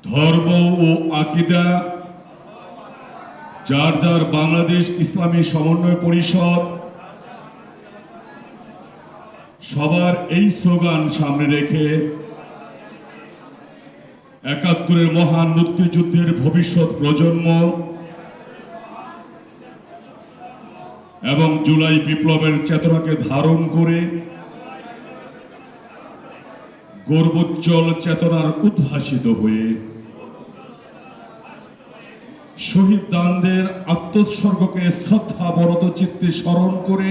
ধর্ম ও আকীদা যার যার বাংলাদেশ ইসলামী সমন্বয় পরিষদ সবার এই স্লোগান সামনে রেখে ৭১-এর মহান মুক্তিযুদ্ধের ভবিষ্যৎ প্রজন্ম এবং জুলাই বিপ্লবের চেতনাকে ধারণ করে গর্বোজ্জ্বল চেতনার উদ্ভাসিত হয়ে শহীদদের আত্মোৎসর্গকে শ্রদ্ধাবরত চিত্তে স্মরণ করে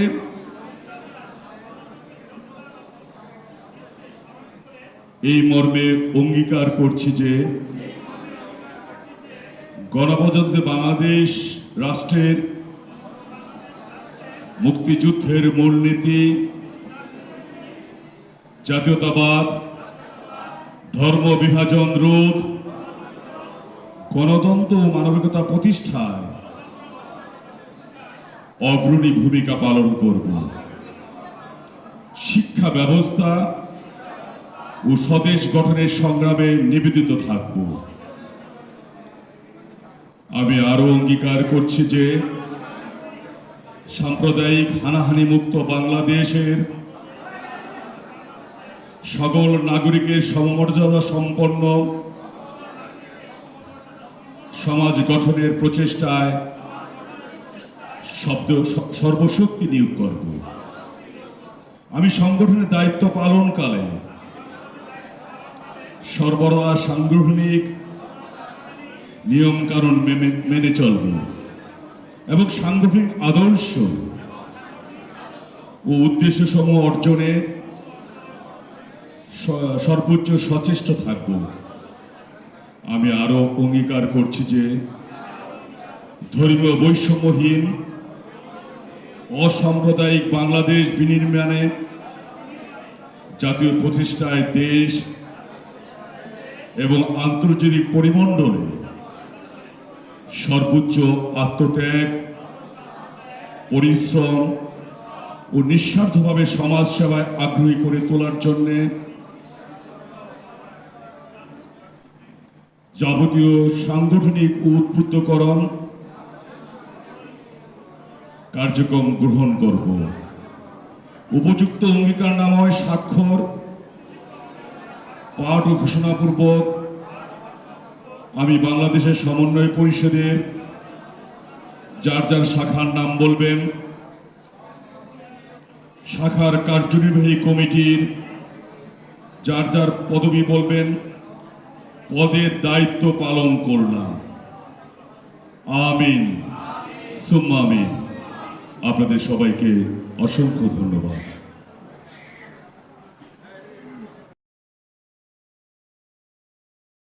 এই মর্মে অঙ্গীকার করছি যে গণপ্রজাতন্ত্রী বাংলাদেশ রাষ্ট্রের মুক্তিযুদ্ধের মূলনীতি জাতীয়তাবাদ, ধর্ম বিভাজন রোধ, গণতন্ত্র ও মানবিকতা প্রতিষ্ঠায় অগ্রণী ভূমিকা পালন করব। শিক্ষা ব্যবস্থা ও স্বদেশ গঠনের সংগ্রামে নিবেদিত থাকব। আমি আরো অঙ্গীকার করছি যে সাম্প্রদায়িক হানাহানি মুক্ত বাংলাদেশের সকল নাগরিকের সমমর্যাদা সম্পন্ন সমাজ গঠনের প্রচেষ্টায় সর্বশক্তি নিয়োগ করব। আমি সংগঠনের দায়িত্ব পালনকালে সর্বদা সাংগঠনিক নিয়ম কানুন মেনে চলব এবং সাংগঠনিক আদর্শ ও উদ্দেশ্য সমূহ অর্জনে সর্বোচ্চ সচেষ্ট থাকব। আমি আরো অঙ্গীকার করছি যে ধর্মীয় বৈষম্যহীন অসাম্প্রদায়িক বাংলাদেশ বিনির্মাণে জাতীয় প্রতিষ্ঠায় দেশ এবং আন্তর্জাতিক পরিমণ্ডলে সর্বোচ্চ আত্মত্যাগ, পরিশ্রম ও নিঃস্বার্থভাবে সমাজ সেবায় আগ্রহী করে তোলার জন্য যাবতীয় সাংগঠনিক ও উদ্বুদ্ধকরণ কার্যক্রম গ্রহণ করব। উপযুক্ত অঙ্গীকারনামায় স্বাক্ষর, পাঠ ও ঘোষণাপূর্বক আমি বাংলাদেশের সমন্বয় পরিষদের যার যার শাখার নাম বলবেন, শাখার কার্যনির্বাহী কমিটির যার যার পদবি বলবেন, পদের দায়িত্ব পালন করলাম। আমিন সুম্মা আমিন। আপনাদের সবাইকে অসংখ্য ধন্যবাদ।